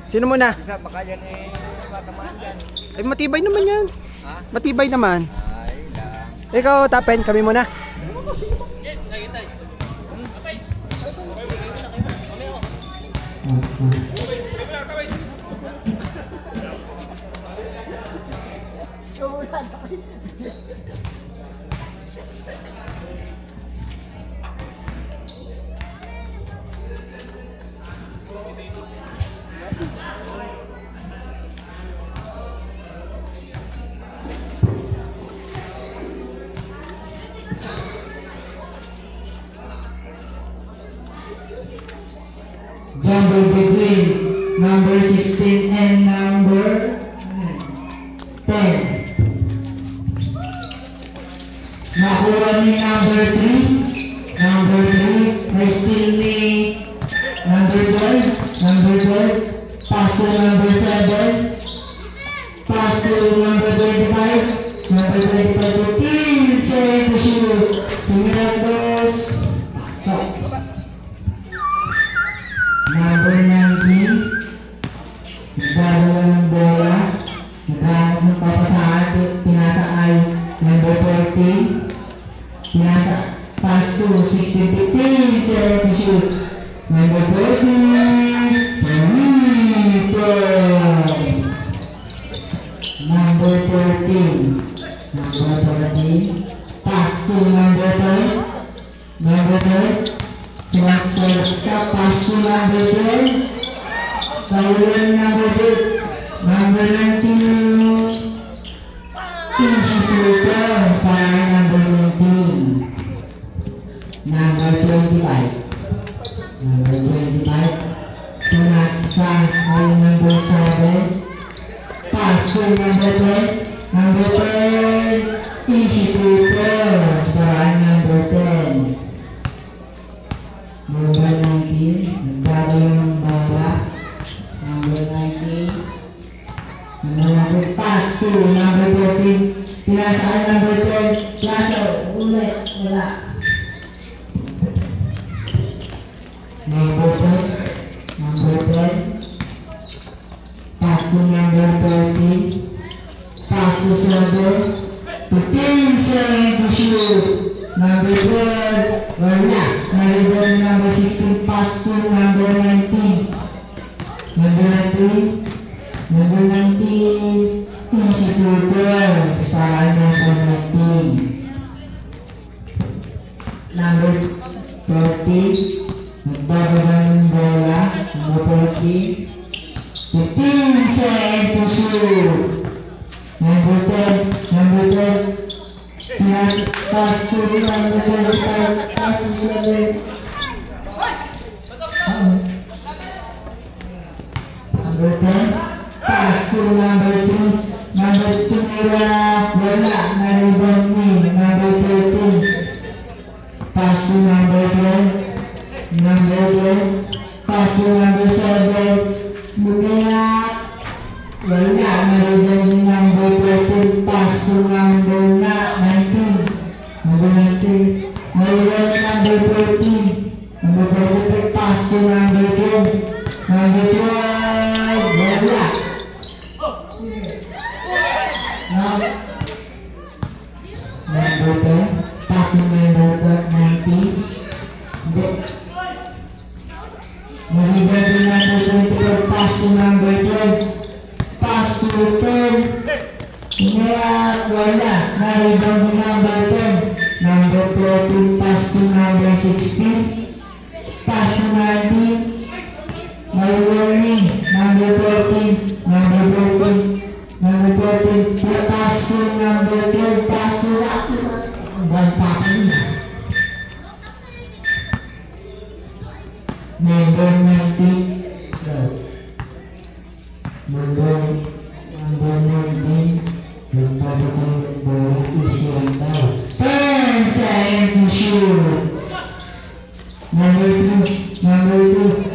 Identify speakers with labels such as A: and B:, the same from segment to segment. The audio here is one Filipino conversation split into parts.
A: Sino muna?
B: Isa, baka yan eh, matamaan dyan.
A: Ay, matibay naman yan.
B: Ha?
A: Matibay naman.
B: Ay, lang.
A: Ikaw, Tapen, kami muna.
C: Jumbo between number 16 and number 10. Nakuha ni number 3. Number 3. May still ni number 12. Number 12. Pass to number 7. Pass to number 25. Number 25 to team. Say to shoot. Tumiratos. Pasok. Number 19, nagdadala ng bola, naghahanap ng papasahan, pinasa ay number 14, pinasa, pass to 16-15, 0 to shoot, number 14, Tumito, number 14, pass to number 10, number 10, transfer sa pass to number 12. Kawalan number 8. Number 19. Easy to turn para number 19. Number 25. Number 25. Tumasa ay number 7. Pass to number 10. Number 10. Easy to turn para number 10. Number 19, nagdadala ng bola. Number 19. Number pass to number 14. Pinasaan number 10. Plaso, ulit, wala. Number 10. Number 10. Pass to number 14. Pass to 7. To team 7 to shoot. Number 12, wala. Nariban number 16, pass to number 19. Number 19, number 19, easy to 12, para number 19. Number 40, nagbababa ng bola. Number 40, 15 seconds to shoot. Number 10, number 10, pass to number 25, pass to 7. Number 10, pass to number 2. Number 2 nila, wala, naribang ni. Number 13, pass to number 12. Number 12, pass to number 7. Mula, wala, naribang ni number 13, pass to number 19. Number 19, naribang ni number 13. Number 13, pass to number 12. Number 12, wala. Number 10, pass to number 19. Hindi. Naribang ni number 24, pass to number 12. Pass to 10. Kaya wala. Naribang ni number 10. Number 14, pass to number 16. Pass to 19. May warning. Number 14. Number 14. Number 14. Pass to number 12. Pass to that. One pattern na. Number 19. Go. Number 19. Nagpapatay ng bola. Easy lang daw. 10 seconds to shoot. Number 2. Number 2.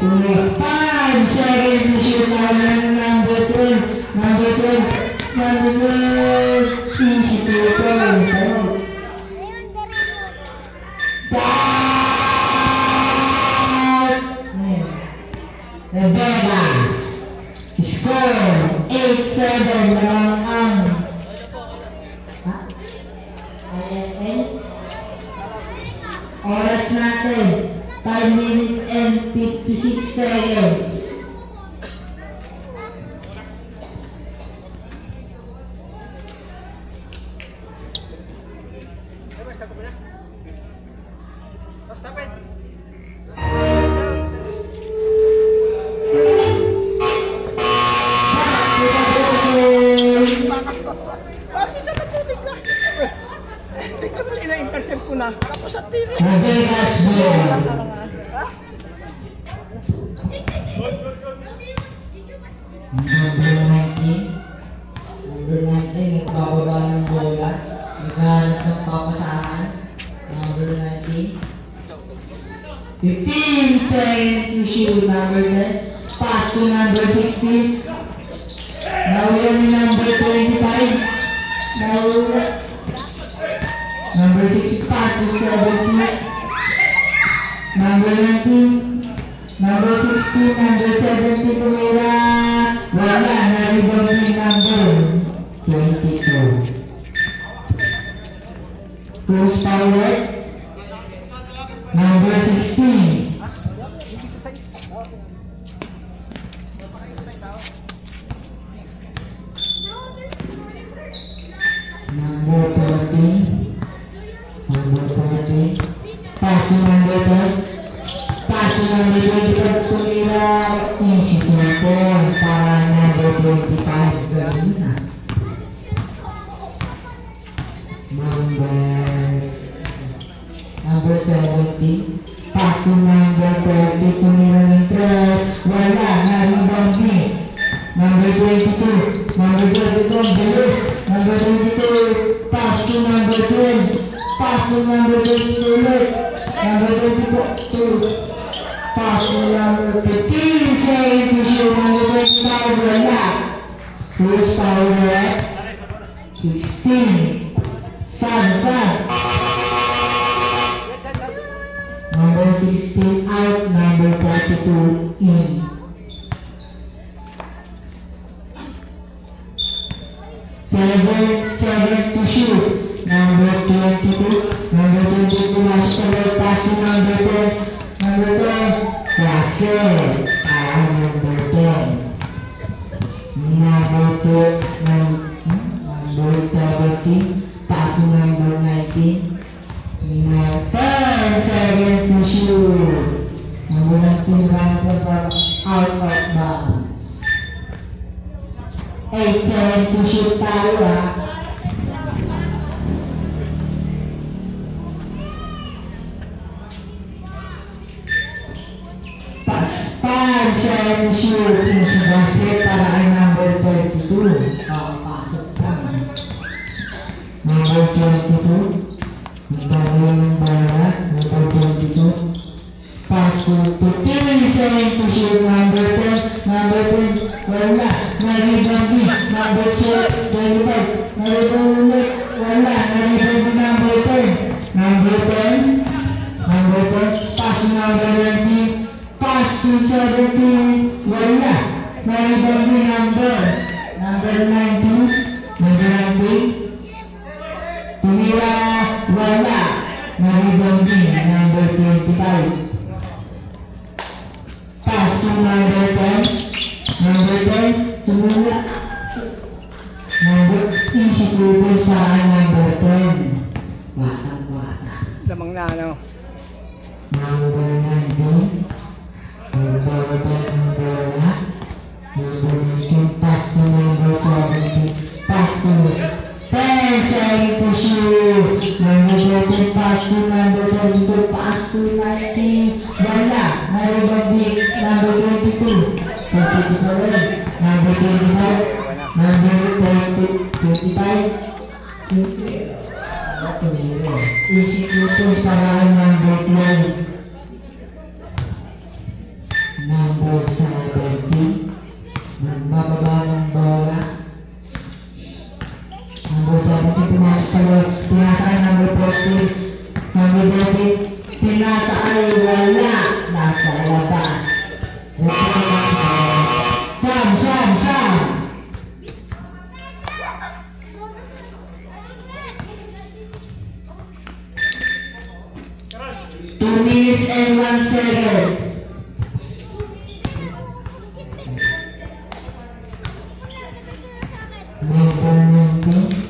C: 5 seconds to shoot. Number 12. Number 12. Number 12. Easy to turn. The Vegas. 8-7 lamang ang IFL. Oras natin, 5 minutes and 56 seconds.
B: Bakit isa na putik ka? Tingnan mo sila, intercept ko na. Tapos at tiri.
C: Madalas ball. Number 19. Number 19, nagbababa ng bola. Naghahanap ng papasahan. Number 19. 15 seconds to shoot. Number 10. Pass to number 16. Naulan ni number 25. Naulan. Number 6 pass to 17. Number 19. Number 16, number 17 tumira. Wala, na-rebound ni number 22. Close forward. Number 16. Number 14. Number 14. Pass to number 10. Pass to number 25. Tumira. Isip natin para number 25. Ganina. Number 17. Pass to number 30. Tumira ng 3. Wala. Na-rebound ni. Number 22. Number 22. Bilis. Number 22. Pass to number 12. Pass to number 22 ulit. Number 22. Pass to number 15. Second to shoot. Number 25. Wala. Close power. 16. Sad. Number 16 out. Number 42 in. 7 to shoot. Number 22. Number 22 masuk sa ball. Pass to number 10. Number 10. Basket. Number 10. Number 2. Number 17. Pass to number 19. Number 7 to shoot. Number 19 runner out of bounds. 8-7 to shoot tayo Pass 5-7 to shoot yung sa basket para kay number 32. Kakapasok pa. Number 22. Nagbago ng bola. Number 22. Pass to 15-7 to shoot. Number 10. Number 10. Wala. Na-rebound din. Number 25. Na-rebound ulit. Wala. Na-rebound din number 10. Number 10. Number 10. Pass to number 20. Pass to 17. Wala. Na-rebound din number 19. Number 19. Tumira. Wala. Na-rebound din number 25. Pass to number 10. Number 10, sumula. Number, easy pupils para number 10. Batang-bata.
B: Lamang na ano.
C: Number 19. Number 10, number 1. Number 19, pass to number 17. Pass to 10, 7 to shoot. Number 14, pass to number 22. Pass to 19. Wala. Naribag din. Number 22. 22 number 25, number 25, easy pupils para kay number 12, number 17, nagbababa ng bola, number 17, pumasok sa loob, pinasa kay number 14, number 14, pinasa ay wala, nasa labas. Sam. 2 minutes and 1 second. Number 19.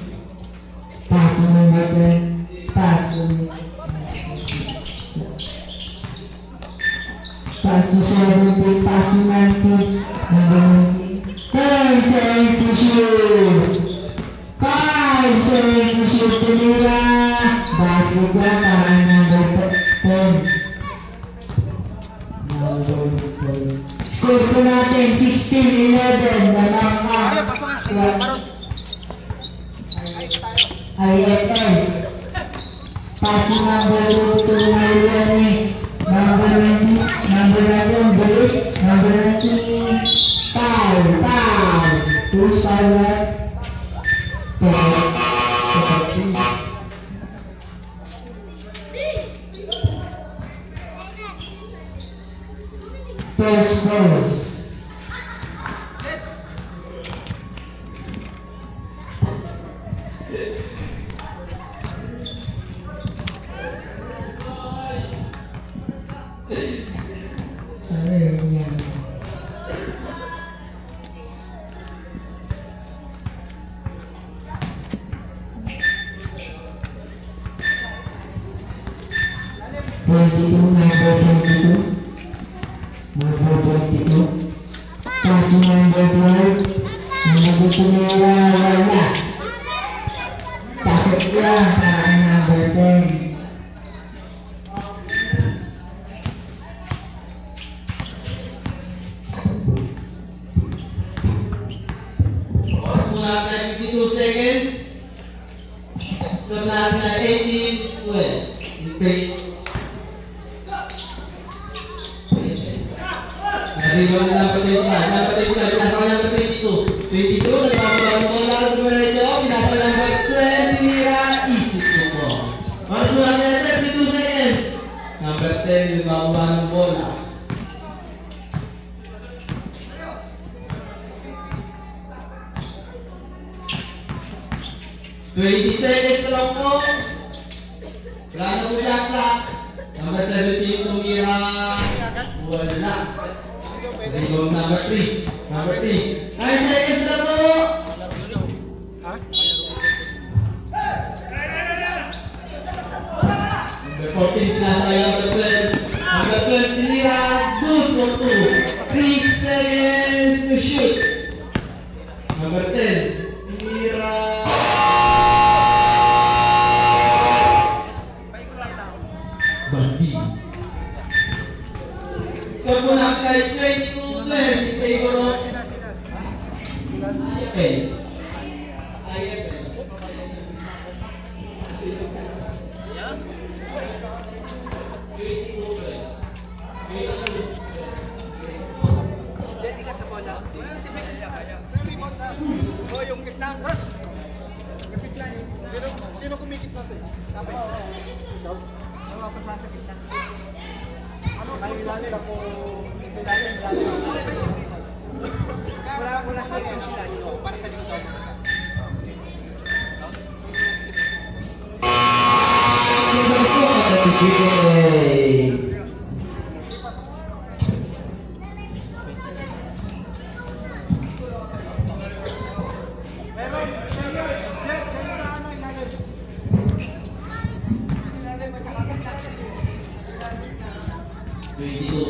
C: Pass to number 10. Pass to 17. Pass to 19. Number 19. 10 seconds to shoot. 5 seconds to shoot. Tumira. Basket yan para number 10. Number 10. Score po natin 16-11. Lamang IFL. Passing number 2 to Marilani. Number 19. Number 11. Bilis. Number 19. Foul. Who's foul left? First goals. Number 22. Passing number 12. Number 2 wala. Pasok lang para kay number 10.
D: Oras mo natin 52 seconds. Stop natin na 18-12. Nariwan na dapat 21. Dapat 21. Pinasa ko number 22. 22. Nagpapagawa mo lang ang numero. Pinasa ko number 20. Nira. Isip ko po. Oras mo natin 32 seconds. Number 10. Nagpapagawa ng bola. Twenty seconds lang po. Wala na po siya clock. Number 17, tumira. Wala. Rebound number 3. Number 3. 9 seconds lang po. Number 14, pinasa kayo number 12. Number 12, tinira. Good for 2. 3 seconds to shoot. Number 10, tinira. Bandi. So muna kay 22-12 in favor of IFL.
B: Sino kumikit na sa'yo? Kapit. Ikaw? Nawapas na sa kita. Ano? Kayo ilalim ako. Ilalim. Wala kayo ilalim. Para sa likod.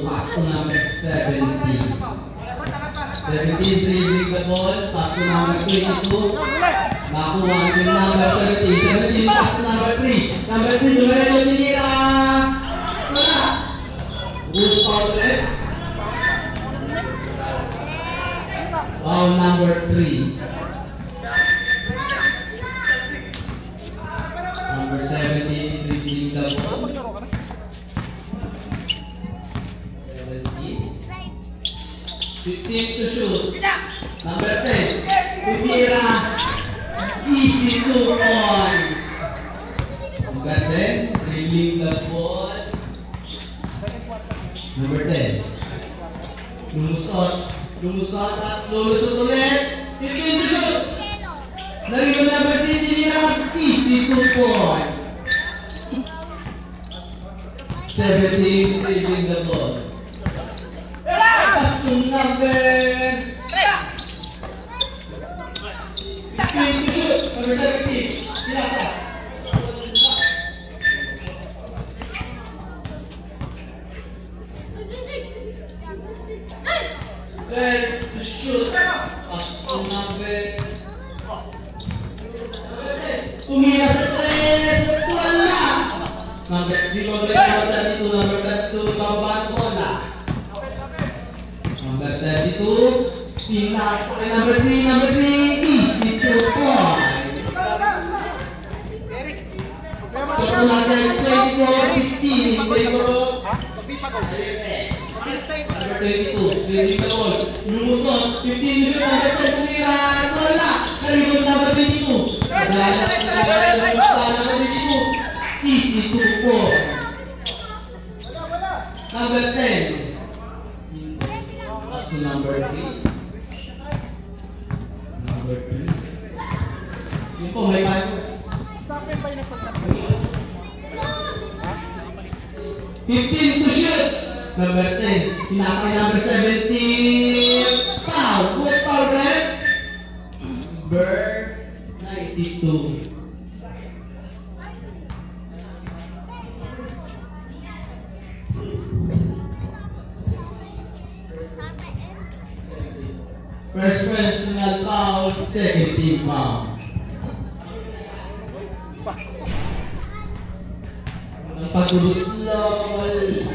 D: Pass to number 17. 17 dribbling the ball. Pass to number 22. Nakuha yung number 17. 17 pass to number 3. Number 3, Dumaretto tinira. Wala. Who's foul left? Foul number 3. Number 17 dribbling the ball. 15 to shoot. Number 10. Tumira. Easy 2 points. Number 10. Dribbling the ball. Number 10. Lumusot at lulusot ulit. 15 to shoot. Narinig number 3. Tinira. Easy 2 points. 17, dribbling the ball. Pass to number 15 to shoot. Number 17. Pinasa. To shoot. Pass to number Tumira sa 3. Wala. Number 3 mo rin. Number 32. Babaan ko wala. Number 32. Pinasa kay number 3. Number 3. Easy 2 point. So natin 24-16 in favor of number 22. Dribbling the ball. Lumusot. 15 shoot. Number 10. Tumira. Wala. Narigot number 22. Easy 2 point. Number 10. Pass to number 3. Number 3. Yun po, may bago. 15 to shoot. Number 10. Pinaka kay number 17. Foul. Who's foul, Red? Number 92. First personal foul, second team foul. Ang pag-ubus lol.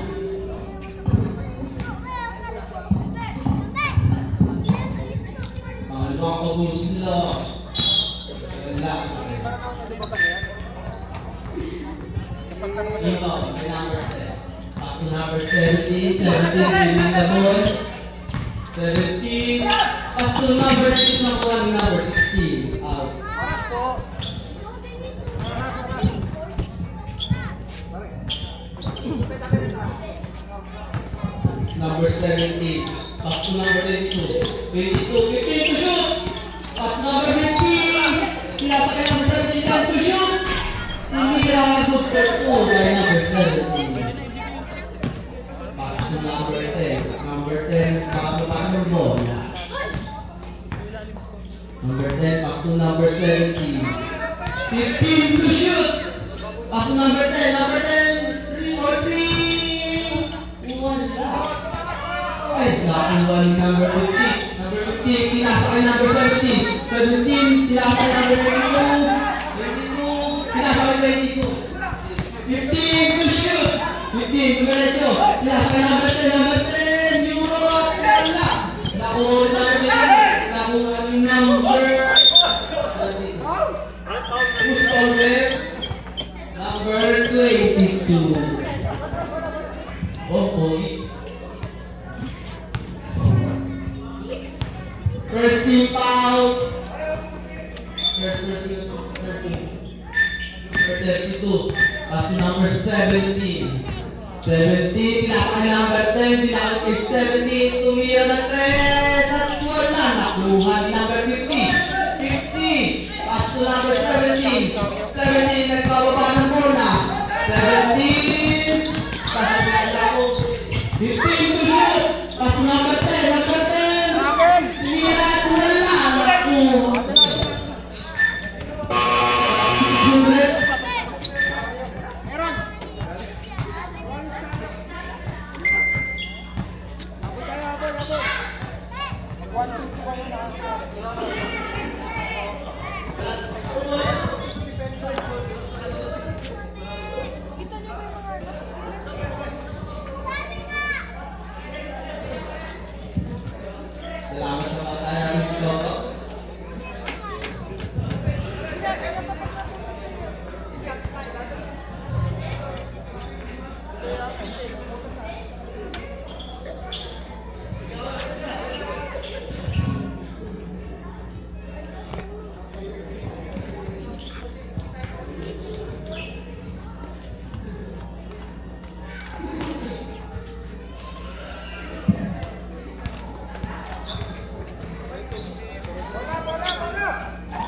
D: Ang pag-ubus lol. Wala. Dito, may number 10. Pass to number 17. 17, winning the ball. 17. Pass to number 6 na kuha ni number 16. Out. Number 17. Pass to number 22. 22. 15 to shoot. Pass to number 15. Pinasa kay number 17. Down to shoot. Tinira good for 2 by number 17. Pass to number 10. Number 10. Pakapapakar mo. Number 10. Pass to number 17. 15 to shoot. Pass to number 10. Number 10. 3 or 3. Wala. Ay, nakakuha ni number 15. Number 15. Pinasa kay number 17. 17. Pinasa kay number 22. 22. Pinasa kay 22. 15 to shoot. 15. Numeretso. Pinasa kay number 10. Number 10. Euro. Wala. Nakuha ni number who's over? Number 22. Oh, police. First team foul. First team 13. 32. Pass to number 17. 17. Pinasa kay number 10. Pinasa kay 17. Tumira ng 3. At wala. Nakuha ni number 50. 50. Pass to number 17. 17. Nagbababa ng bola. 17. Pass to number 15 to shoot. Pass to number 10. Number 10. Tumira at wala. Nakuha. Salamat sa mga tayo ng Skoto.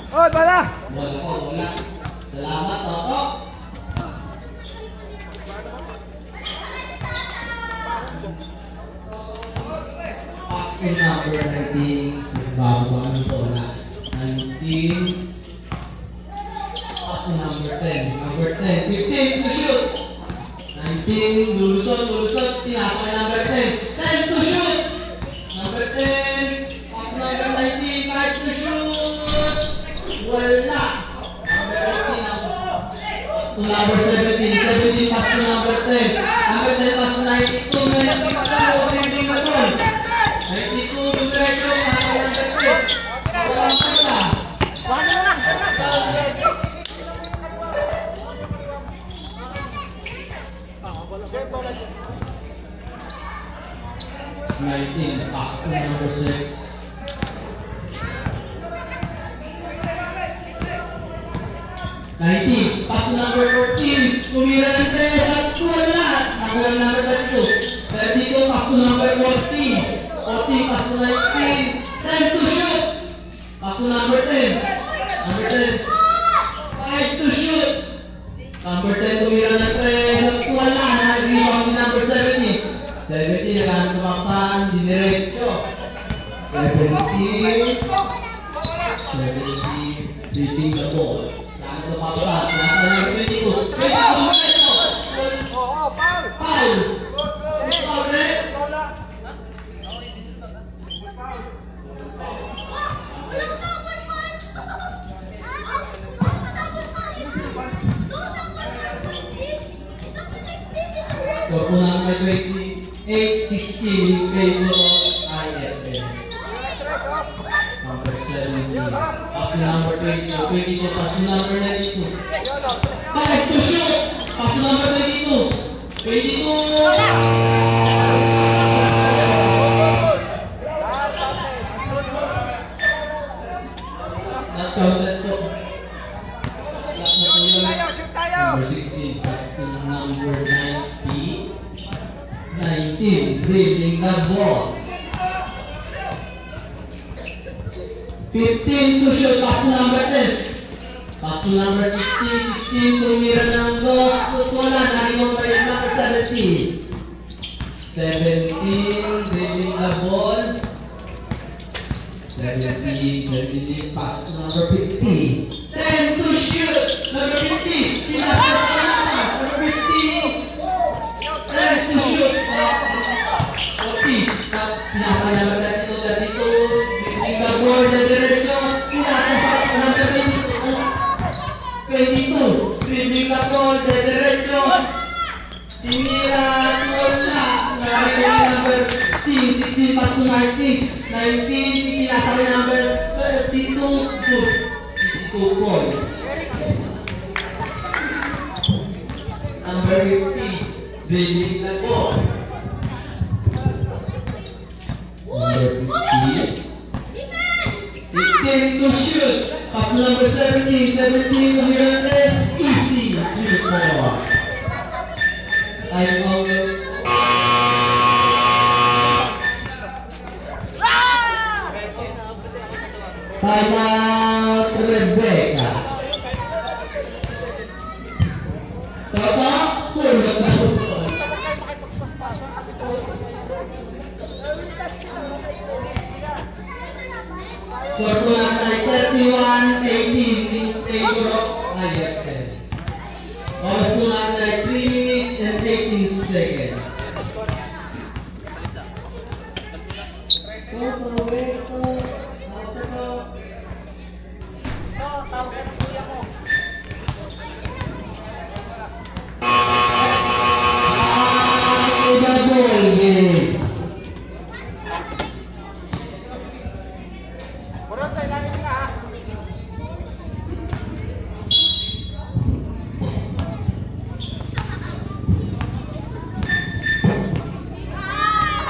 A: Oh, bala!
D: Wala po, wala. Salamat, Toto. to number 19. Bago ba ng bola? 19. Pass to number 10. Number 10. 15 to shoot. 19. Lulusot. Tinapos kay number 10. 10 to shoot. Number 10. Pass to number 19. 5 to shoot. Wala. Number 18. Pass to number 17. 17 pass to number 10. Number 10 pass to 92. 92 pass to number 92. 92 diretso. Pass to number 10. Walang pala.
B: Wala na.
D: 19, pass to number 6. Pass to number 14. Tumira ng 3 at wala. Nakuha number 32. 32, pass to number 14. 14, pass to 19. 10 to shoot. Pass to number 10. Number 10. 5 to shoot. Number 10, tumira ng 3 at wala. Nag-rebound ni number 17. 17, naghanap tumaksan, diniretso. 17, beating the ball. Naghanap tumaksan, nasa number 22. 22, diretso.
B: Oo, foul.
D: Foul. Foul, red. So, kung number 28, 16, favor of IFL. Number 17. Pass to number 22. 22, pass to number 92. 5 to shoot. Pass to number 22. 22. Not counted to. Last na po yun.
B: Shoot tayo.
D: Number 16, pass to number 90. 19, dribbling the ball. 15 to shoot, pass to number 10. Pass to number 16, 16 tumira ng dos, wala, nalimang pa yung number 17. 17, dribbling the ball. 17, pass to number 50. 10 to shoot, number 50, pinapos ko naman, number 50. 10 to shoot. 40. Pinasa naman natin ito. 32. Dribbling the ball na diretso. Pinasa sa number 22. Dribbling the ball na diretso. Tinira. Wala. Number 16. 16 pass to 19. 19. Pinasa kay number 32. 52 point. Number 50. Dribbling the ball. Number 15. 15 to shoot. Pass to number 17. 17 to Mirantes. Easy. 3-4. Time over. Time out, Rebecca. Tama? Pulot na pulot. Score ko lang ay 31-18 in favor of IFL. Oras ko lang ay 3 minutes and 18 seconds.
B: Murot sa ilalim ka, ha?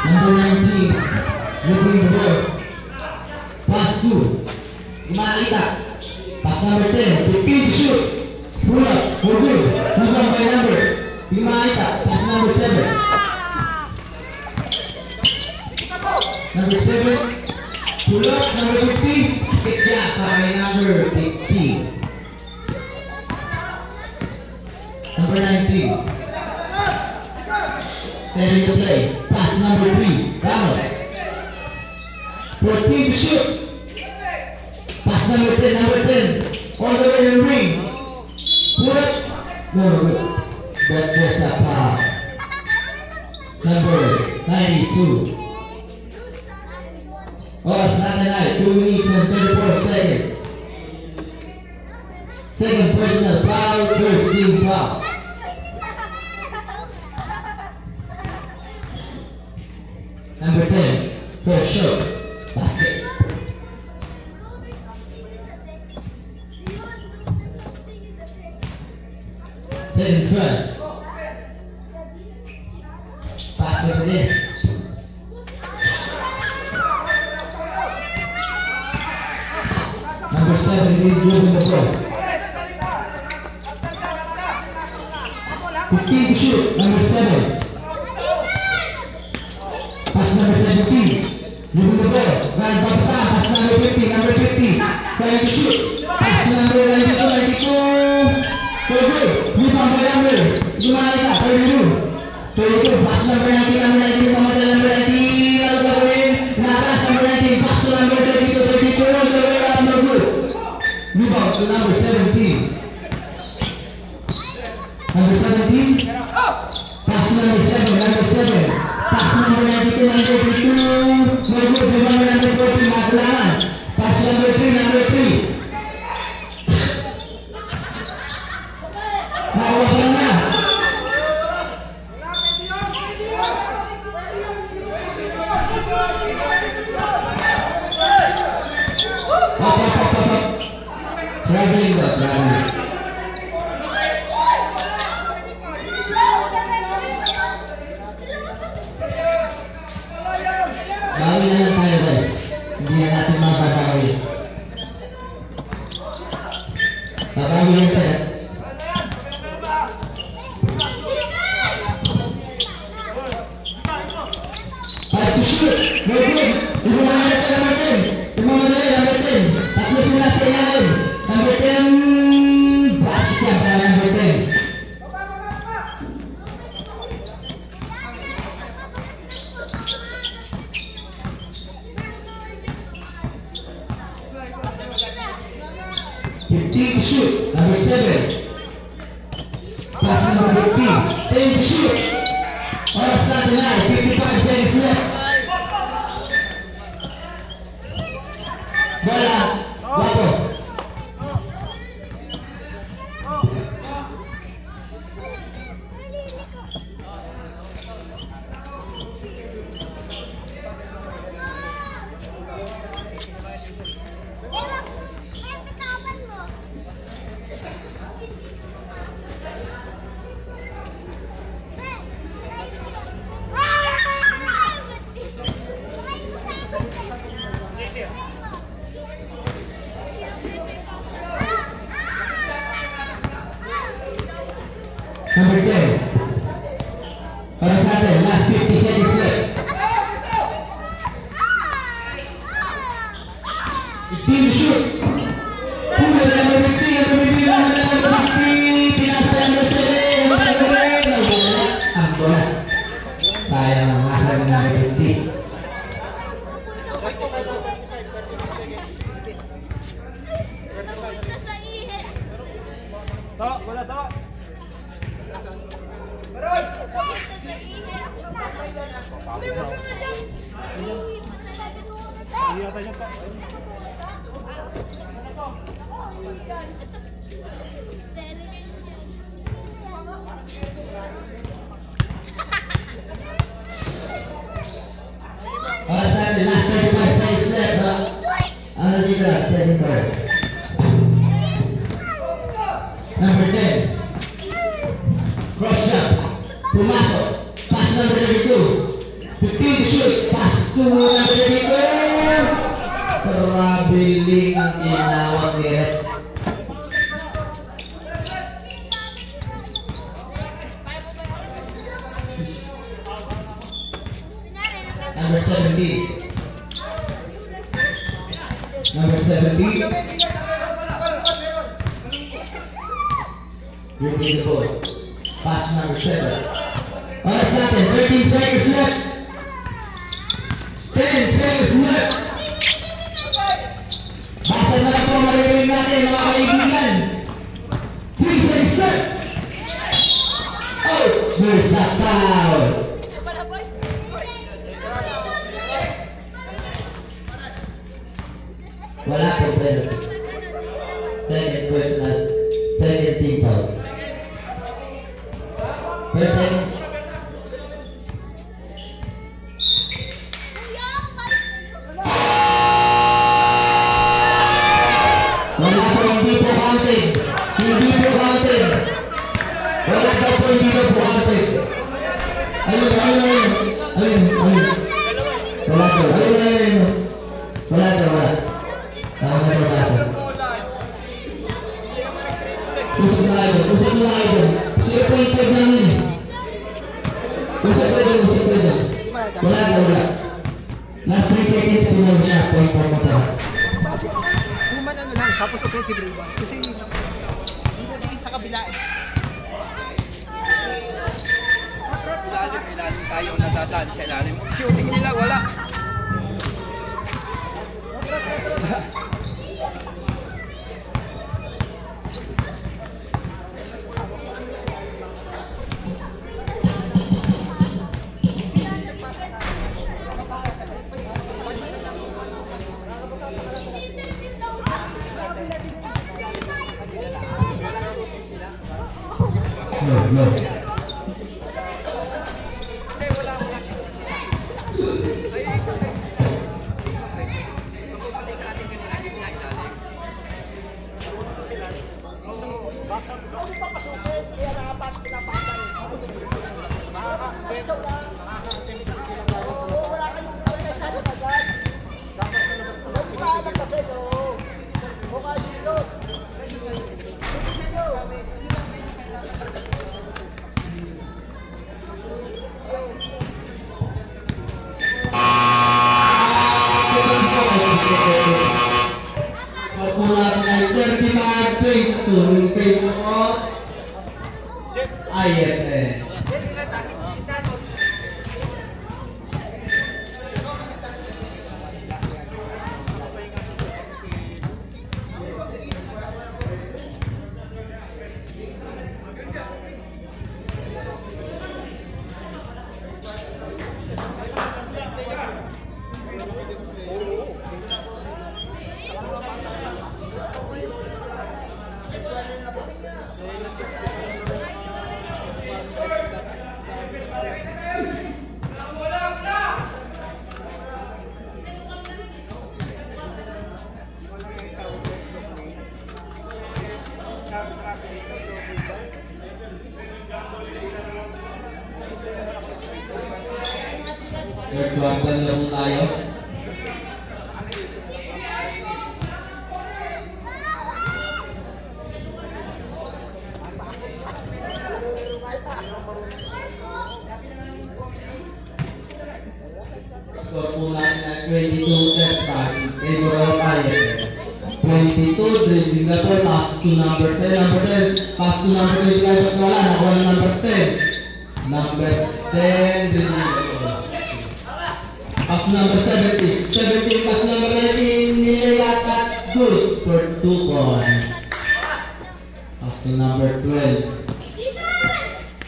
C: Number 19, dribbling the ball. Pass to Imalita. Pass number 10, 15 shoot. Pull up, for good. Pull up by number Imalita. Pass number 7. Number 7, pull up, number 15. Stick down by number 15. Number 19. Ready to play. Pass number 3, Ramos. 14 to shoot. Pass number 10, all the way in the ring. Put up. No, that was a foul. Number 92. Oh, it's not tonight. 2 minutes and 34 seconds. Second personal foul, first team foul. Number 10, first shot, basket. Second try. Basket again. Number 7 is moving the ball. 15 to shoot, number 7. Pass number 17. Moving the ball. Ryan Babasa, pass number 50, trying to shoot. Pass number 92. Very good. Rebound by number. Lumalika, 32. Pass number 19, pamatay number 19. Ano gagawin? Nakakas number 19, pass to number 32. All the way up, no good. Rebound to number 17. Number 17. Pass number 7. Pass number 92, number 32. No good. Rebound number 14, makulangan. Pass number 3. Hawak lang na. Up. Traveling. Bawi na lang tayo guys. Hindi na natin mababawin. Babawi yan tayo. Five to shoot. Very good. Ibumahan ka number 10. Ibumahan number 10. Tatlo sila sa ilalim. Number 10. Basket yan para number 10. To shoot, number 7. Pass number 15. 10 to shoot. Oras natin na, 55 seconds left. Bola, Wapo. Number 10. Oras natin, last 50 seconds left. 15 to shoot. Pulo number 50, number 50. Pinasa number 7. Ang bola. Sayang ang nasa ng number 50.
B: Wala to.
C: Oras natin, last 35 seconds left. Ano dito, second part. Number 10. Cross jump. Pumasok. Pass number 32. 15 to shoot. Pass to number 32. Traveling ang ginawang direct. Number 17. Number 17. You're beautiful. Pass number 7. Oras natin, 13 seconds left. 10 seconds left.
D: Foul. Wala po, penalty. Second personal. Second team foul. First second. Wala po, hindi po counted. Hindi po counted. Wala daw po, hindi po counted. Ayun. Wala po, ayun. Wala. Tama na po. Usap na kayo. 0.5 lang yun. Usap kayo. Wala. Last 3 seconds to know siya. Point for mo tayo.
B: Human ano lang, tapos offensive rebound. Kasi hindi na sa kabila eh.
A: Ilalim tayo nadadaan sa ilalim. Shooting nila, wala.
C: No.
D: Popular na 35-22 in favor of IFN. Third quarter lang tayo. Score po natin ay 22-30 in favor of IFN. 22, dribbling na po, pass to number 10. Number 10, pass to number 25 at wala, nakuha na number 10. Number 10, dribbling na po. Pass to number 17. 17, pass to number 19, nilayak at good for 2 points. Pass to number 12.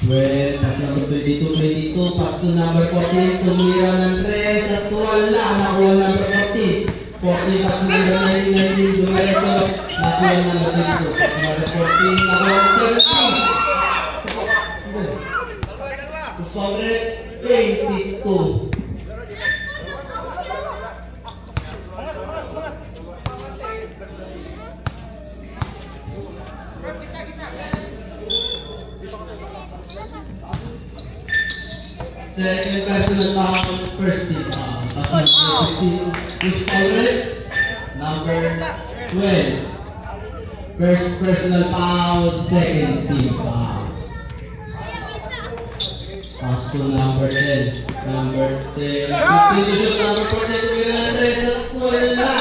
D: 12, pass to number 22, 22, pass to number 14, tumira ng 3 at wala, nakuha number 14. 14, pass to number 19, 19, dumireto, nakuha number 22. Pass to number 14, nakuha 17. Sobre 22. Second personal foul, first team foul. Pass number 16, who's covered? Number 12. First personal foul, second team foul. Pass to number 10. Number 10. 15 to shoot, number 14. Tumira ng 3 at wala.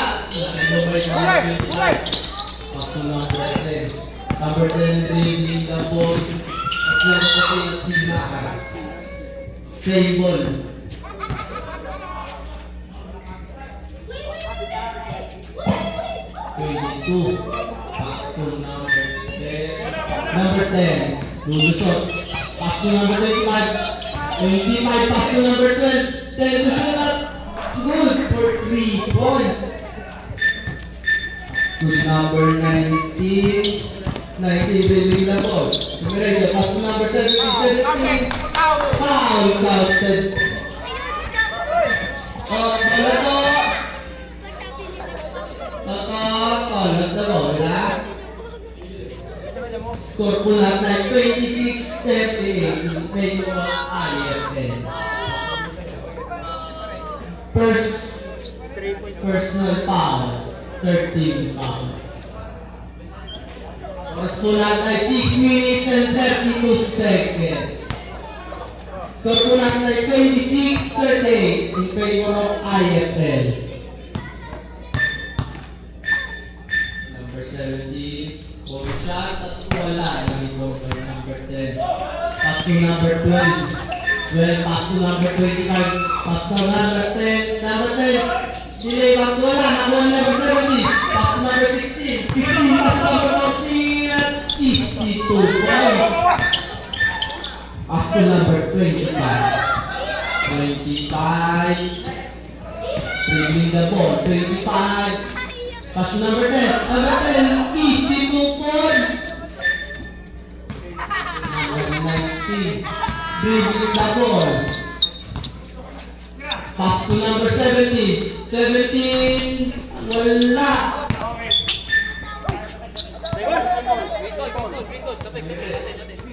D: Pass to number 10. Number 10, dribbling the ball. Pass number 14, team Makas. Table. 22. Pass to number 10. Number 10. Lulusot. Pass to number 25. 25, pass to number 12. 10 to shoot up. Good for 3 points. To number 19. 19, dribbling the ball. Numeration, pass to number 17. 17. Foul counted. Bola to. Kalat na bola. Score po lahat na 26-38 in favor of IFL. Personal fouls, 13 fouls. Oras po lahat ay 6 minutes and 32 seconds. Score po lahat ay 26-38 in favor of IFL. Number 17. Ball shot at wala. Nag-ball by number 10. Pass to number 12. 12, pass to number 25. Pass to number 10. Number 10. Delay back to wala. Nakuha number 70. Pass to number 16. 16, pass to number 14. At easy 2 points. Pass to number 25. 25. Dribbling the ball. 25. Pass to number 10. Number 10, easy 2 points. Number 19, dribbling the ball. Pass to number 17. 17, wala.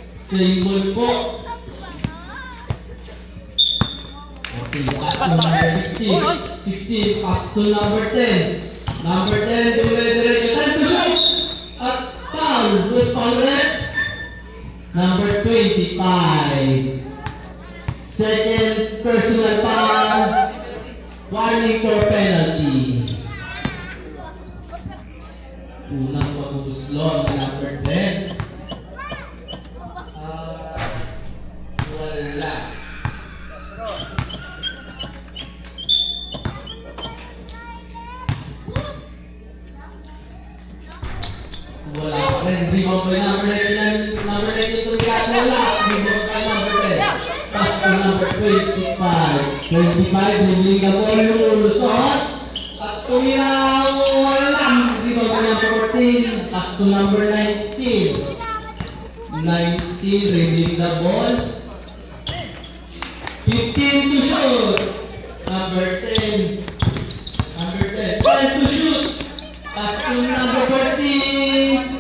D: Same ball po. Okay, pass to number 16. 16, pass to number 10. Number 10, dumediretso. Time to shoot! At foul. Who's foul red? Number 25. Second personal foul. Warning for penalty. Unang pagbubuslong na number 10. Wala. Wala pa rin. Rebound by number 19. Number 19 tumikat. Wala. Rebound by number 10. Pass to number 25. 25. Dribbling the ball. Lulusot. At tumiraw. Wala. Rebound by number 14. Pass to number 19. 19. Dribbling the ball. 15 to shoot. Number 10. Number 10. 12 to shoot. Pass to number 14.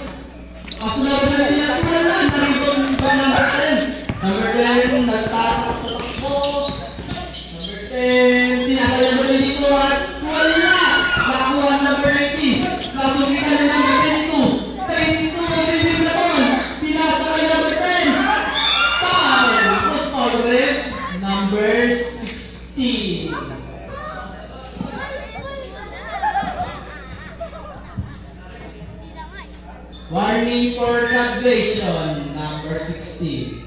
D: Pass to number 17 at wala. Naribon pa number 10. Number 10, nagtatakbo. Number 10, tinasaya mo rin dito at wala. Nakuha number 19. Nasubitan ng number 22. 22, dribbling the ball. Tinasaya number 10. Foul. Post foul red. Number 16. Warning for graduation, number 16.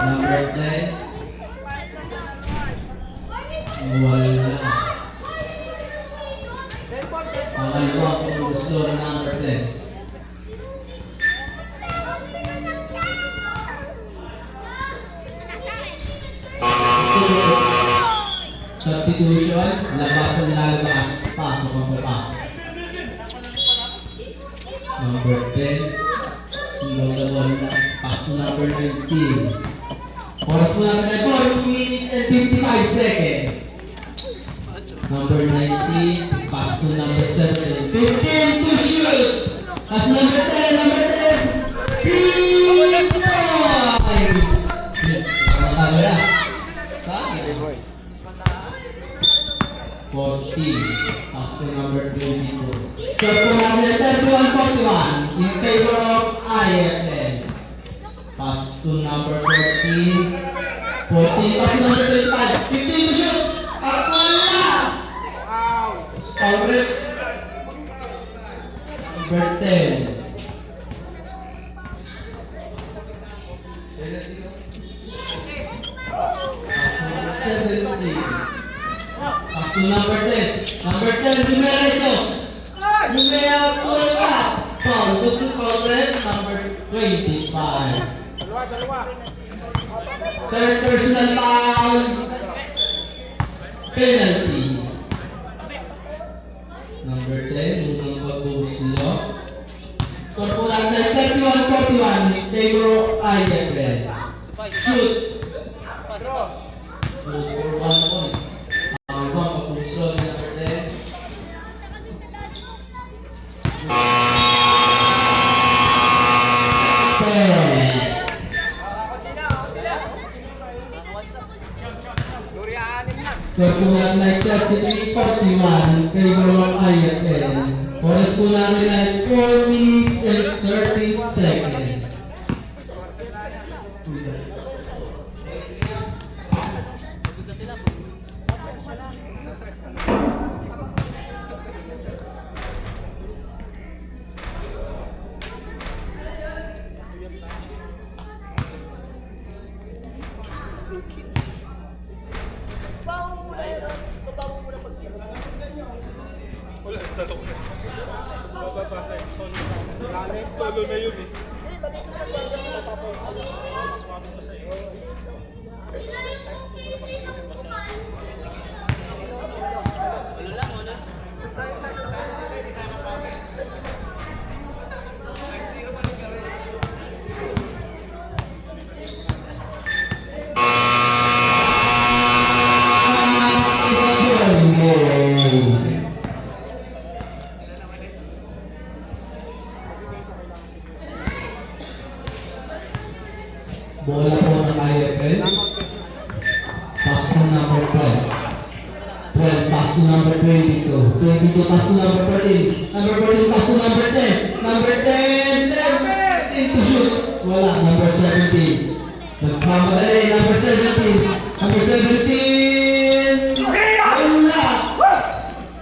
D: Number 10. Wala. Pangalawa kung gusto ng number 10. Substitution, labas ang lalabas, pasok ang papasok. Number 10, single the ball, pass to number 19. Oras mo natin ay 4 minutes and 55 seconds. Number 19, pass to number 7. 15 to shoot. Pass number 10, number 10. 3 points. Ang kamera. Saan? 40, pass to number 22. Score po natin 31-41 in favor of IFL. Pass to number 14. 14, pass to number 25. 15 to shoot. At wala! Foul red. Number 10. Pass to number 17. Pass to number 10. Number 10, Numerecho. Numero 4. Foul. Gusto foul red. Number 25.
B: Dalawa.
D: Third personal foul. Penalty. Number 10, unang pag-buslo. Score po natin 31-41 in favor of IFL. Shoot. Shoot for 1 point. Ang pag-buslo ni number 10. Score po natin 33-41 in favor of IFL. Oras po natin ay 4 minutes and 13 seconds.
B: Solo na yun eh.
D: Bola po ng IFL. Pass to number 12. 12 pass to number 22. 22 pass to number 14. Number 14 pass to number 10. Number 10 left into shoot. Wala. Number 17. Nagmamadali. Number 17. Number 17. Wala.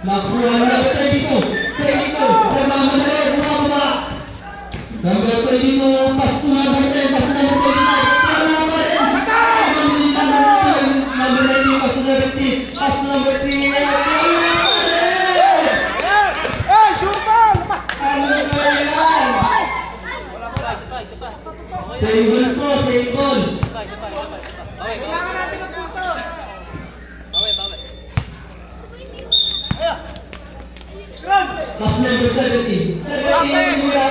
D: Nakuha na number 22. 22. Nagmamadali. Bumaba. Number 22 pass to number 10. Pass to number 25. Number 19, pass to number 3. Pass to number 3.
B: Hey, shoot ball!
D: Ano ba yan? Save ball po, save ball.
B: Kailangan natin ng punto.
D: Pass number 17. 17, wala.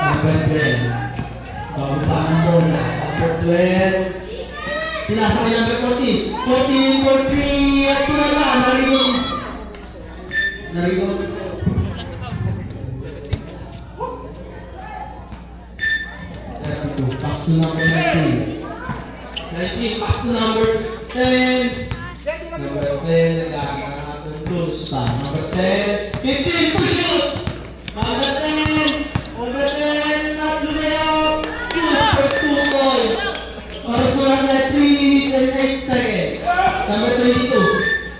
D: Number 12. Bago pa ang bola. Number 12. Pinasa kay number 14. 14 for 3. At wala. Naribog. Naribog. Pass to number 19. 19, pass to number 10. Number 10, nagkakatulus pa. Number 10, 15, push shoot! Number 10, number 10, not lumayaw. Shoot for 2 points. Oras mo lang na 3 minutes and 8 seconds. Number 22,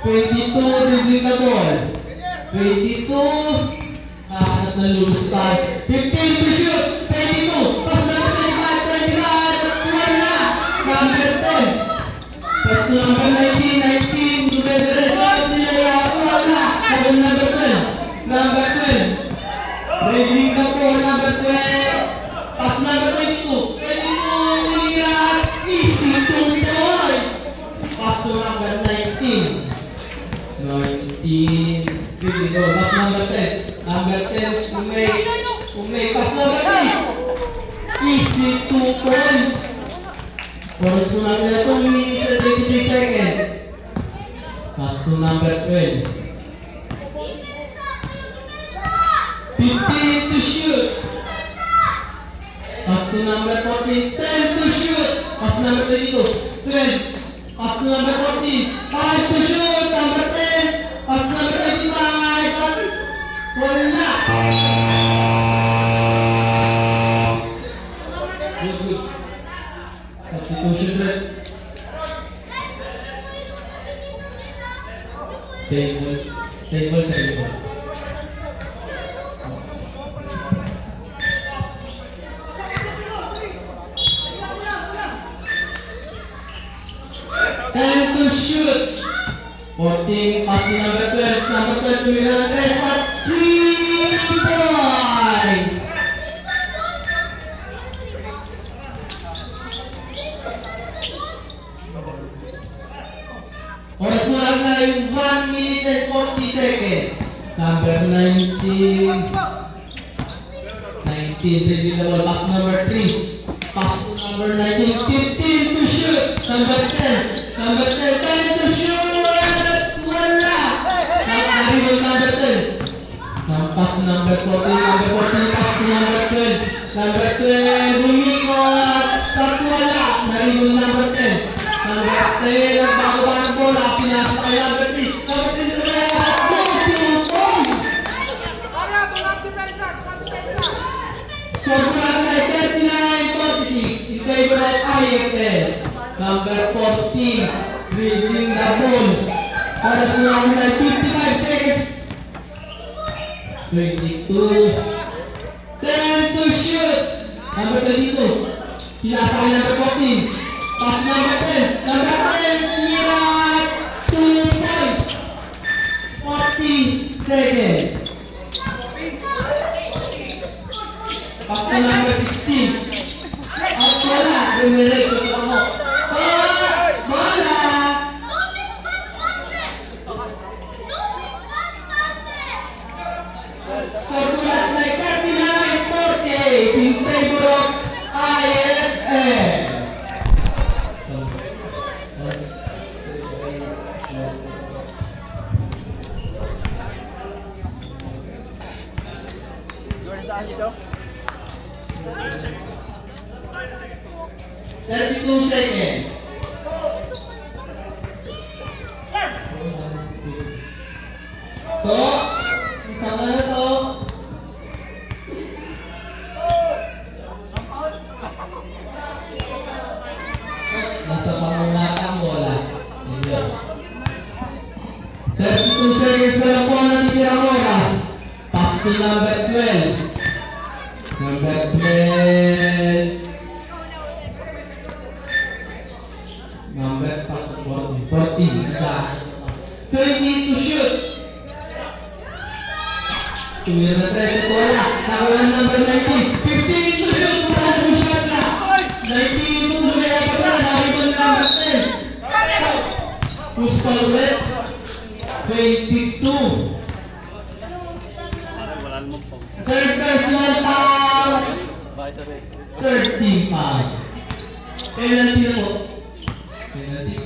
D: 22, dribbling the ball. 22, hanap na lulus pa. 15, push shoot! 22, pass number 25, 25, wala! Number 10. Pass to number 19, 19. Number 12. Number 12. Dribbling the ball, number 12. Pass number 22. 22, Miliran. Easy 2 points. Pass to number 19. 19. Dribbling ball. Pass number 10. Number 10, Umay. Pass number 3. Easy 2 points. Oras po natin na 2 minutes and 23 seconds. Pass to number 12. 15 to shoot. Pass to number 14. 10 to shoot. Pass to number 22. 12. Pass to number 14. 5 to shoot. Number 10. Pass to number 25. Wala. Good. Substitution rate. Save ball. 10 to shoot. 14 14, pass to number 12. Number 12, tumira ng 3 at 3 points! Oras mo lang na yung 1 minute and 40 seconds. Number 19. 19, ready the ball. Pass number 3. Pass to number 19. 15 to shoot. Number 10. Number 10. 10 to shoot. Wala. Naribol number 10. Pass to number 14. Number 14. Pass to number 12. Number 12. Humikot. Wala. Naribol number 10. Number 10. Nagbago ng bola. Pinasa kay number 3. Number 3 to the Score natin ay 39-46 in favor of IFL. Number 14, dribbling the ball. Oras mo namin ay 55 seconds. 22. 10 to shoot. Number 22. Pinasa kay number 14. Pass number 10. Number 10, Mirat. 2 points. 40 seconds. Pass to number 16. At wala. Rumirik. Bola! Score to natin ay 39-48 in favor of IFL.
B: Saan dito?
D: 32 seconds. To, sama na to. Nasa pangunatang bola. 32 seconds na lang po ang natitirang oras. Pass to number 12. Number 12. Number pass to 14. 20 to shoot. Tumira na 3 sa wala. Nakawan number 19. 15 to shoot. Wala na shot na. 19 to lumaya pa na. Nakibon number 10. Push call ulit. 22. Third personal foul. 13 foul. Penalty na po. Penalty.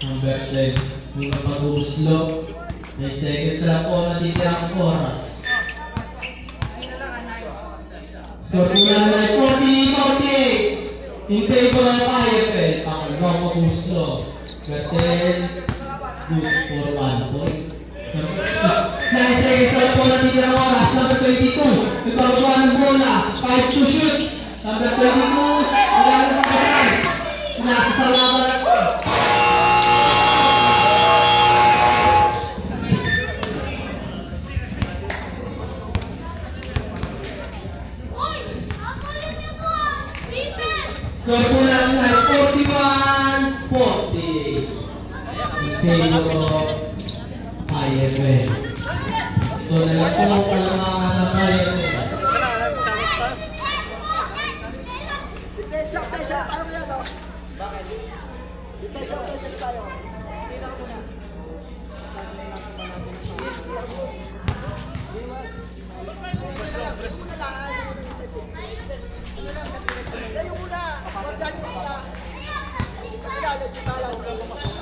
D: Number 10. Muna pag-uslo. 9 seconds lang po natitirang oras. Score po lang ay 40-48 in favor of IFL. Pangalawang pag-uslo. Gaten, good for 1 point. 9 seconds lang po natitirang oras. Number 22. Nagbabawa ng bola. 5 to shoot. Number 22. Wala na pagkakay. Nasa salamat. Score po lang ay 41-40 in favor of IFL. Ito na lang po ang kalamangan ng IFL.
B: Depensa, ano ba yan, no? Bakit? Depensa tayo. Hindi na ako na. Kayo muna! Huwag dyan yung muna! Kailangan yung tala ko lang lumakas.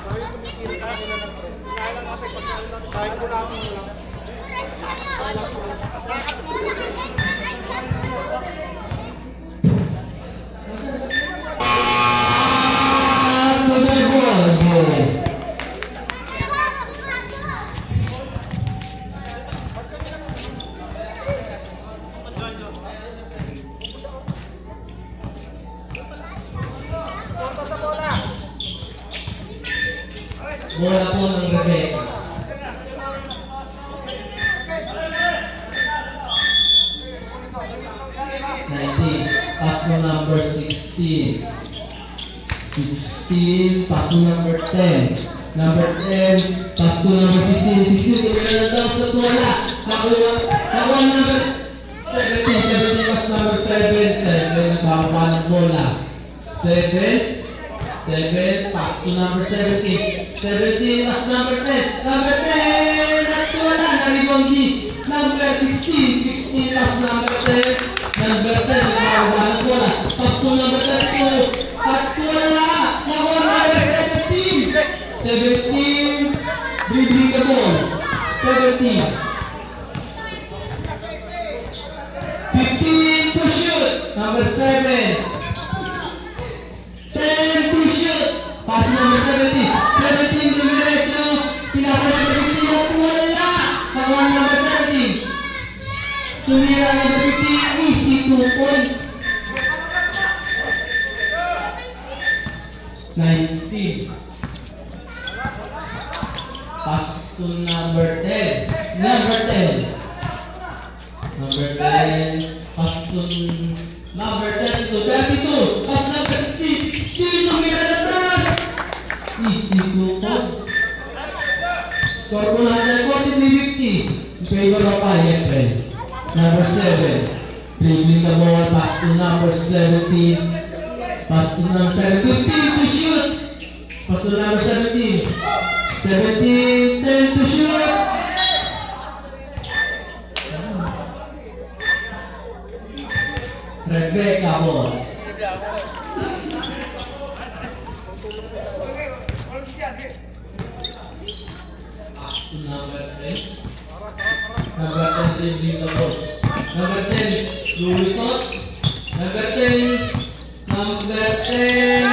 B: Kaya yung kumikira sa akin na na-stress. Kaya lang kasi kahit ko lang lang.
D: Bola po ng Rebecas. 19. pass to number 16. 16, pass to number 10. Number 10, pass to number 16. 16, tumira na daw sa tuwala. Nakuha number 17. 17, pass number 7. 7, nagkakapa ng bola. 7, pass to number 17. 17, pass number 10. Number 10, at tuwala. Nalibang D. Number 16, pass number 10. Number 10, nagkakapa ng bola. Pass to number 32. At wala! Nakuha number 17! 17, dribbling the ball. 17. 15 to shoot. Number 7. 10 to shoot. Pass number 17. 17 dumiretso. Pinasa number 15 at wala! Nakuha number 17. Tumira number 15. Easy 2 points. 19. Pass to number 10. Number 10. Number 10. Pass to number 10 to 32. Pass number 16. 16. Tumira na taas. Easy 2 points. Score po natin 43-50. In favor of IFL. Number 7. Dribbling the ball. Pass to number 17. Pass to number 17, 15 to shoot. Pass to number 17. 17, 10 to shoot. Rebecca ball. Pass to number 10. Number 10, dribbling the ball. Number 10, Louison. Number 10. Number 10.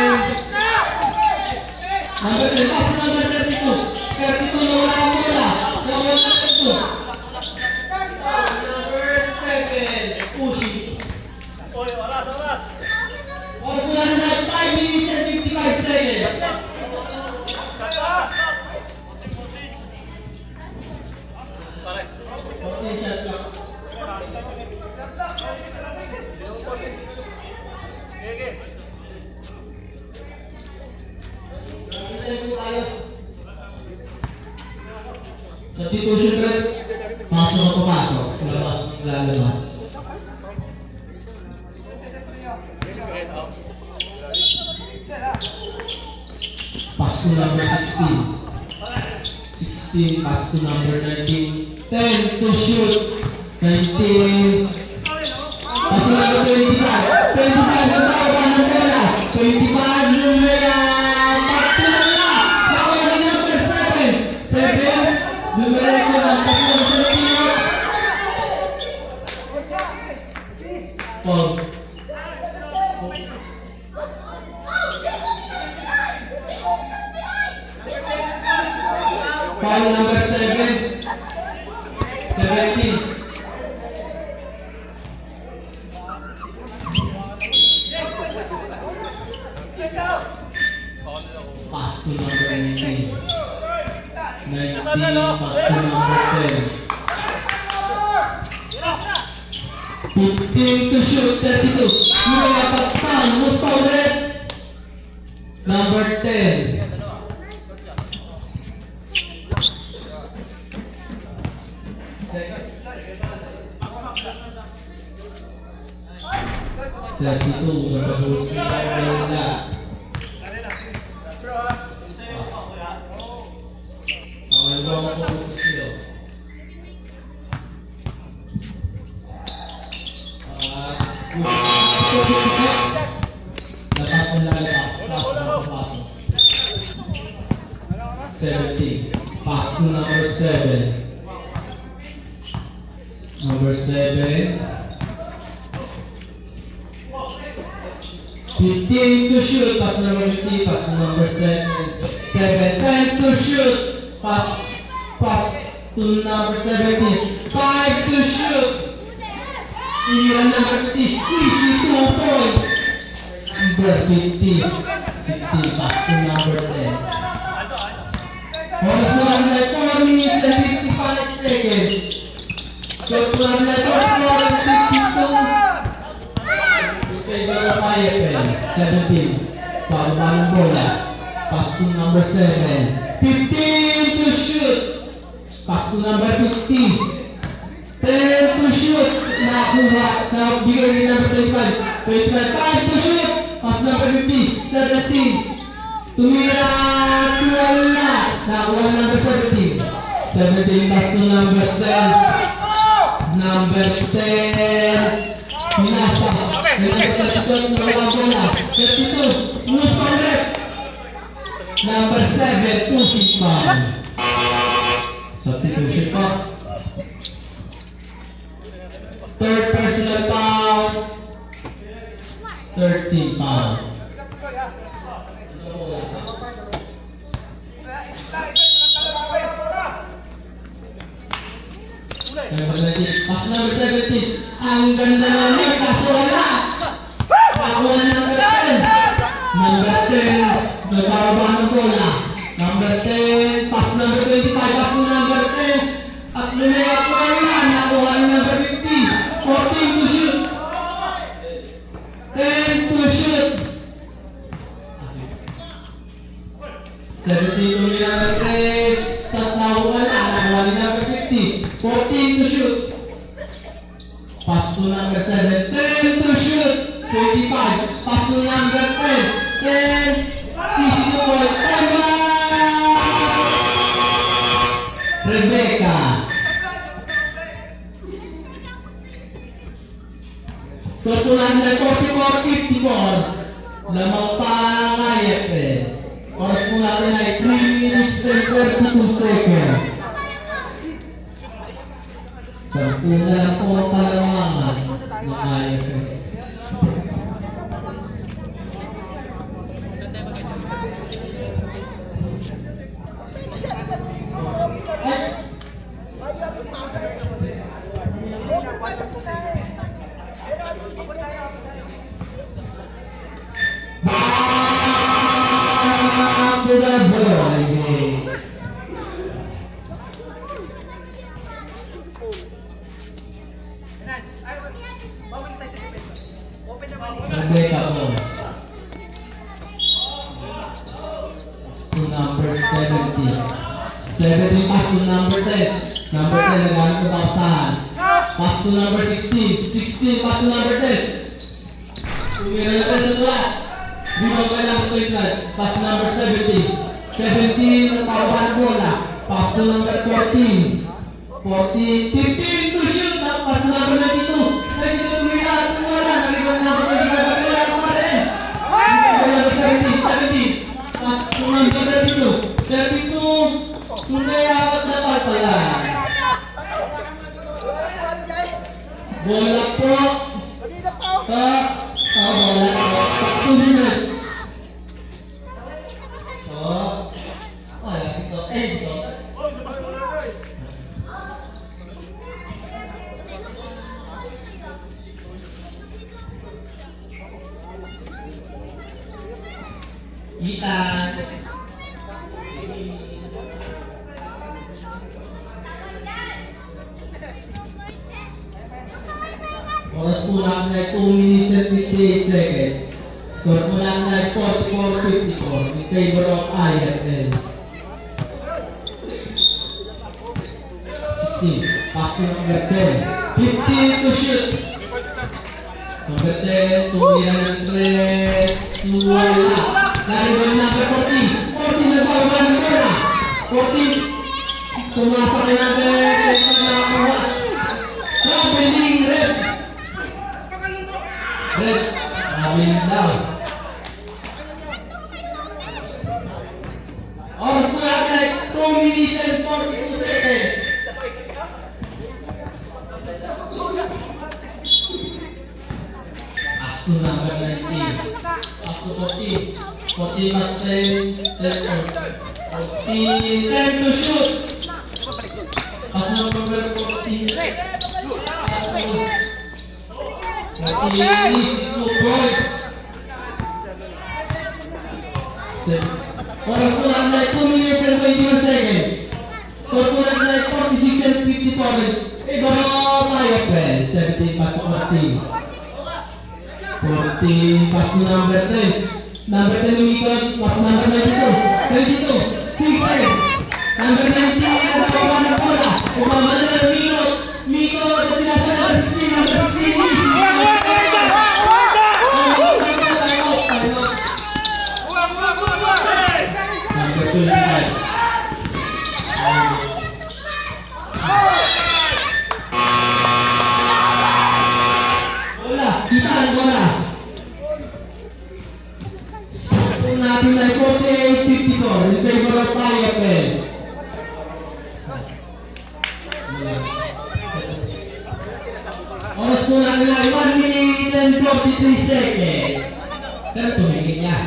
D: Number 10. Pass number 32. 32 na wala ang bola. Number 32. Number 7. Pushing. Oras wala na 5 minutes and 55 seconds. Okay, shot clock. Substitution break. Pasok o papasok. Labas, lalabas. Pass to number 16. 16, pass to number 19. 10 to shoot. 19. Pass to number 25. 25, nagtawa ng bola. 25, lumaya. Pagtulan na. Nakuha ni number 7. 7, lumaya ko lang. Pass to number 17. Foul. Foul number 7. 17. Pass to number 19. 19, pass to number 10. 15 to shoot, 32. Mula pagtan, Mustawret. Number 10. Nagbabawas na wala. Pangalawa ko po siya. Lapas na lapas. 17. Pass to number 7. Number 7. 15 to shoot, pass number 50, pass number 7. 10 to shoot, pass to number 17. 5 to shoot. Ilan number 50, easy 2 points. Number 50, 16, pass to number 10. Oras mo lang na 4 minutes and 55 seconds. So, 4 minutes and 52. Okay, IFL. 17. Pababa ng bola. Pass to number 7. 15 to shoot. Pass to number 50. 10 to shoot. Nakuha. Nabigay ni number 25. 5 to shoot. Pass number 50. 17. Tumira. Wala. Nakuha number 17. 17 pass to number 10. Number 10. Pinasa. Pinasa ng bola. 32. Loose ball rep. Number 7. Pushing foul. Substitution pa. Third personal foul. 13 foul. Pass number 17. Ang ganda namin, kaso wala. Nakuha number 10. Number 10. Nagkababa ng bola. Number 10. Pass number 25. Pass to number 10. At lumayap ko wala. Nakuha ni number 50. 14 to shoot. 10 to shoot. 17 to number 3. At nakuha wala. Nakuha ni number 50. 14 to shoot. Pass to number 7. 10 to shoot. 25. Pass to number 10. 10. Easy to point. Rebecca. Score po natin ay 44-54. Lamang pa ang IFL. Oras po natin ay 3 minutes and 32 seconds. Sampu na lang po ang kalamangan ng IFL. Back to the ball again. Rebecca po. To number 70. 70 pass to number 10. Number 10 nagamit ko pausahan. Pass to number 16. 16 pass to number 10. Tumira natin sa tula. Di ba ba lang ito yung pass to number 17. 17 ang pababa ng bola. Pass to number 14. 14. 15 to shoot. Pass to number 92. 92 tumira at wala. Naliwan na ako. Naliwan na ako pa rin. Number 17. 17. Pass to number 32. 32. Tumayawat na pala. Bola po. Bola. Tuloy. Wala ito. Ito. Itan. Oras po lang ay 2 minutes and 58 seconds. Score po lang ay 44-54 in favor of IFL. 16. Pass to number 10. 15 to shoot. Number 10. Tumira ng 3. Wala. Nariban number 40. 40 na bawala ng bola. 40. Tumasa kay number 10 na bola. Traveling rep. Red, Ramin daw. Oras po natin ay 2 minutes and 42 seconds. As to number 19. As to 14. 14 plus 10. 10 to shoot. As number 14. Oras po lang na 2 minutes and 21 seconds. Score po lang na 46 and 54. Ibaro IFL, 17 pass to 14. 14, pass to number 10. Number 10 umikot, pass number 92. 6 seconds. Number 19, nagkawa ng bola. Umama na ng Miko. Miko, at pinasa number 16. Number 16 is... Number 25. Bola, kita ang bola. Kung natin ay 48-54 in favor of IFL. Oras po natin ay 1 minute and 43 seconds. Pero tumingin niya.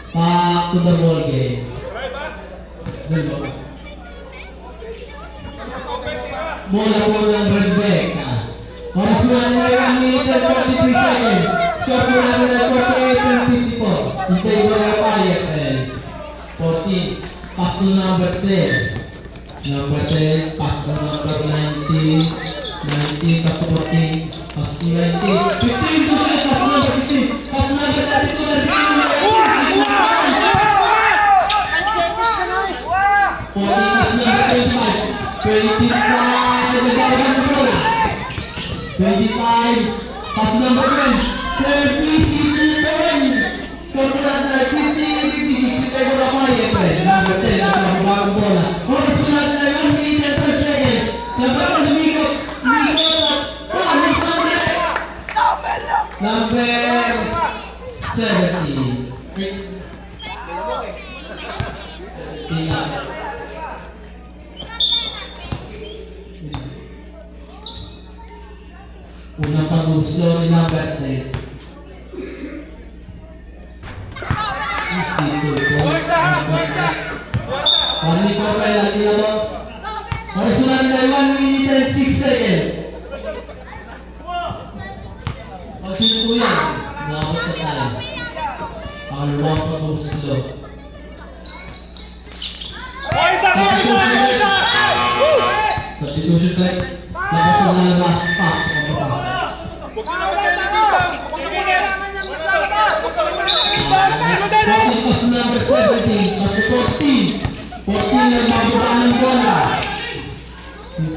D: Back to the ball game. Bola po ng Red Becas. Oras mo natin ay 1 minute and 43 seconds. Score po natin ay 48-54. In favor of IFL. 14. Pass to number 10. Number 10. Pass to number 19. 19. Pass to 14. Pass to 19. 15 to shoot. Pass to number 16. Pass to number 32. 14 pass number 25. 25, nagkaroon ng bola. 25, pass number 10. 36 points. Score po natin ay 50-56 in favor of IFL. Number 10, nagkaroon ng bola. Oras po natin ay 1 minute and 12 seconds. Number 1, Miko. Number 17. Unang pag-uso ni number 10. Isito po. Pari ko pa lagi na po. Oras mo natin ay 1 minute and 6 seconds. Pag-uso po yan. Nakapot sa tayo. Pangalawang pag-uso. Substitution play. Labas na lalabas. Pass. Pass number 17. Pass to 14. 14 na bababa ng bola.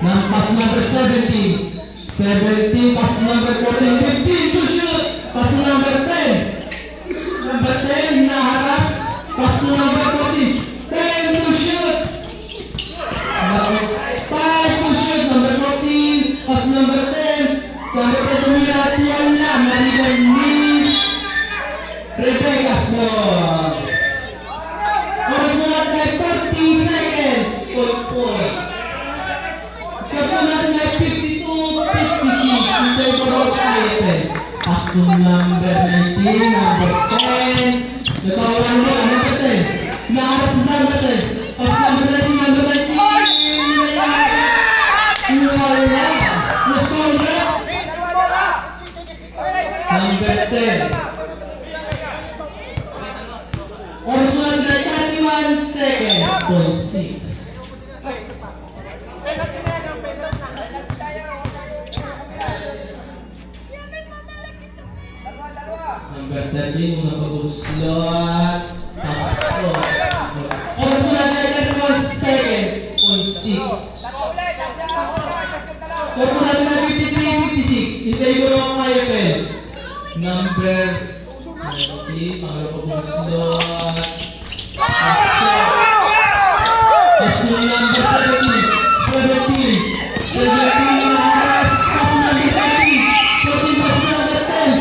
D: Pass number 17. 17. Pass number 14. 15 to shoot. Pass number 10. Number 10 naharas. Pass number 14. 10 to shoot. 5 to shoot. Number 14. Pass number 10. Number 10 tumira at wala. Marigan ni Rebecca's ball. Oras mo natin ay 40 seconds. Good point. Score po natin ay 52-56 in favor of IFL. Pass to number 19, number 10. Natawaran mo, number 10. Naaras sa number 10. Pass number 19, number 19. Wala. Musonga. Number 10. Oras mo natin ay 31 seconds. 0.6. Number 13, unang pag-uslot. Pasko. Oras mo natin ay 31 seconds. 0.6. Oras mo natin ay 53-56. In favor of IFL. Number 19, pangalawang pag-uslot. Pasko. Pasko number 17. 17 na haras. Pasko number 13. 14 pass number 10.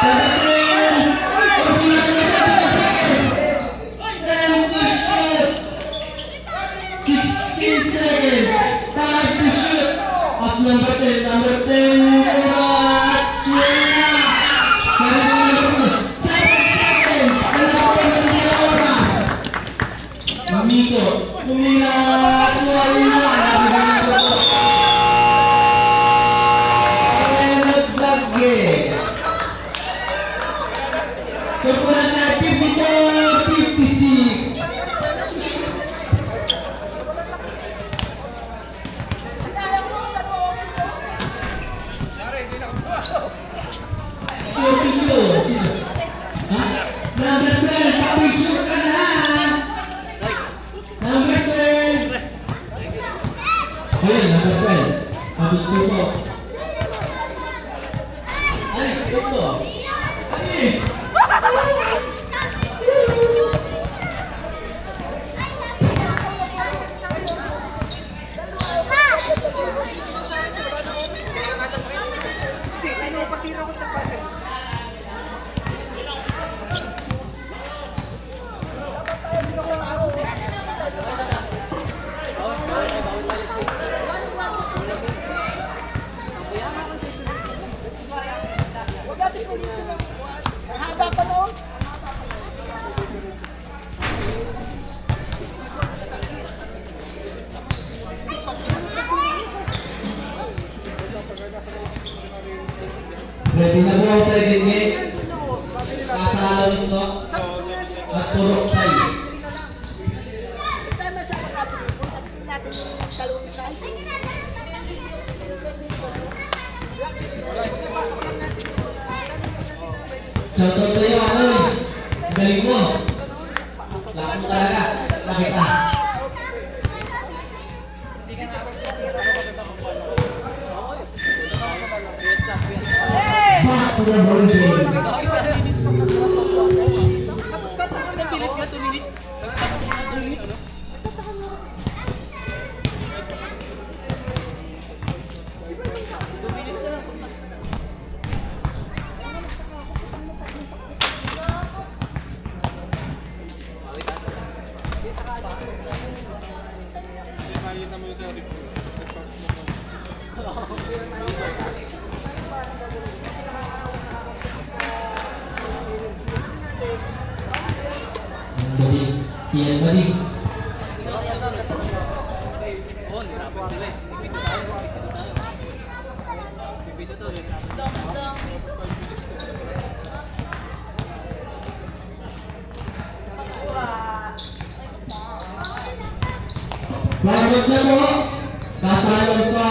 D: Number 10. Oras mo natin ay 35 seconds. 10 to shoot. 16 seconds. 5 to shoot. Pass number 10. Number 10. Urat. Puro size.
B: Tama siya magkatulipon. Tapos natin yung dalawang size.
D: Shoutout sa'yo, Anoy. Galing mo. Lakas mo talaga. Nakita.
C: Back to the ball game.
A: Ang bilis nga, 2 minutes. 2 minutes, ano?
D: Bading. Iyan bading.
A: Oo, nirapan sila eh. Pipito tayo. Pipito to eh.
D: Pagod na mo. Kasalang sa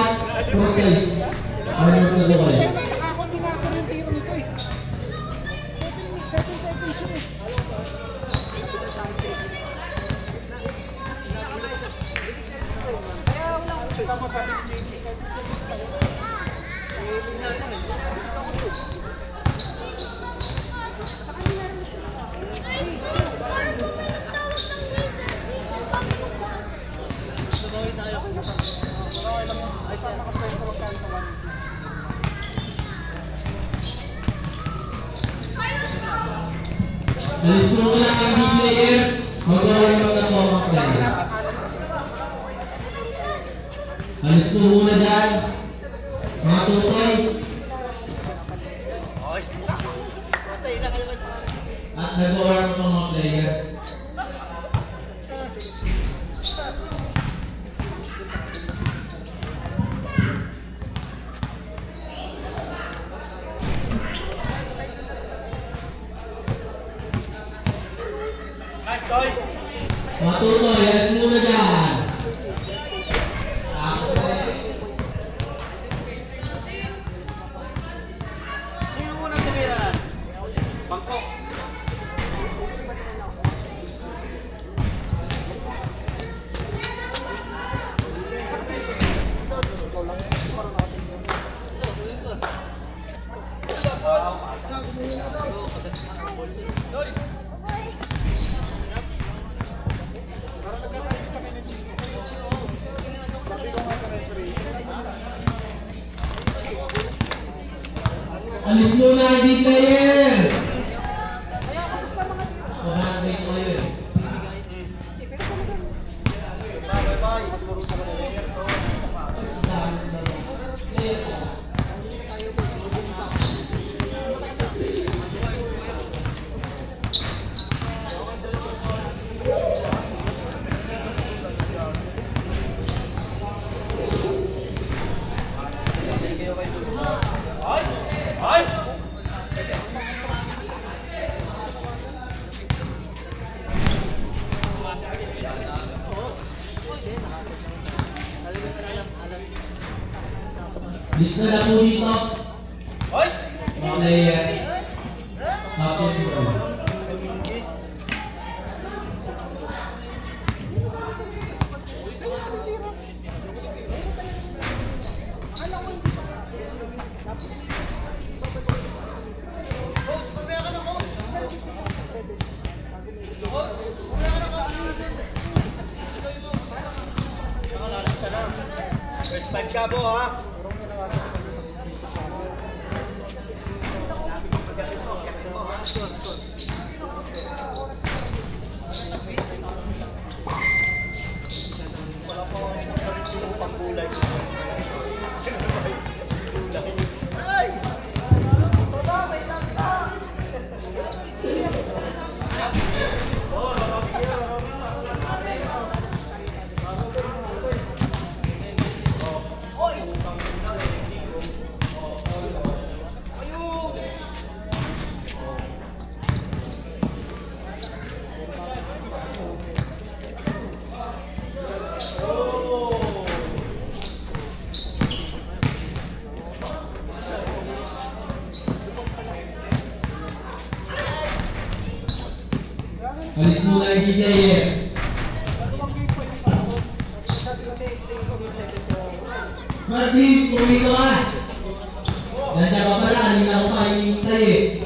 D: process. Ano na mo kayo?
B: Ako binasa yung tiro nito eh. 7 seconds yun eh. Kaya wala akong kita mo sa JP. 7 seconds pa yun. Ay, saan nakapwesto magkano sa 1?
D: Alis mo muna ang big player. Magawin mo na po mga player. Alis mo muna dyan. Mga tutoy. At nag-warm po mga player. Mga tutoy, alis muna dyan. Ako na yan.
B: Sino muna tumira? Bangkok. Sabi ko nga sa referee.
D: Alis muna ang big player. Pag-handbrake ko kayo eh. Lista na po dito. Mga player. Captain Boy.
B: First time ka po ha? Wala po yung pangkulay. Ay! Baba, may lanta! Oy!
D: Alis muna yung DJR. Martin, pumili ka ba? Nandiyan ka pala, kanina ko pa hinihintay eh.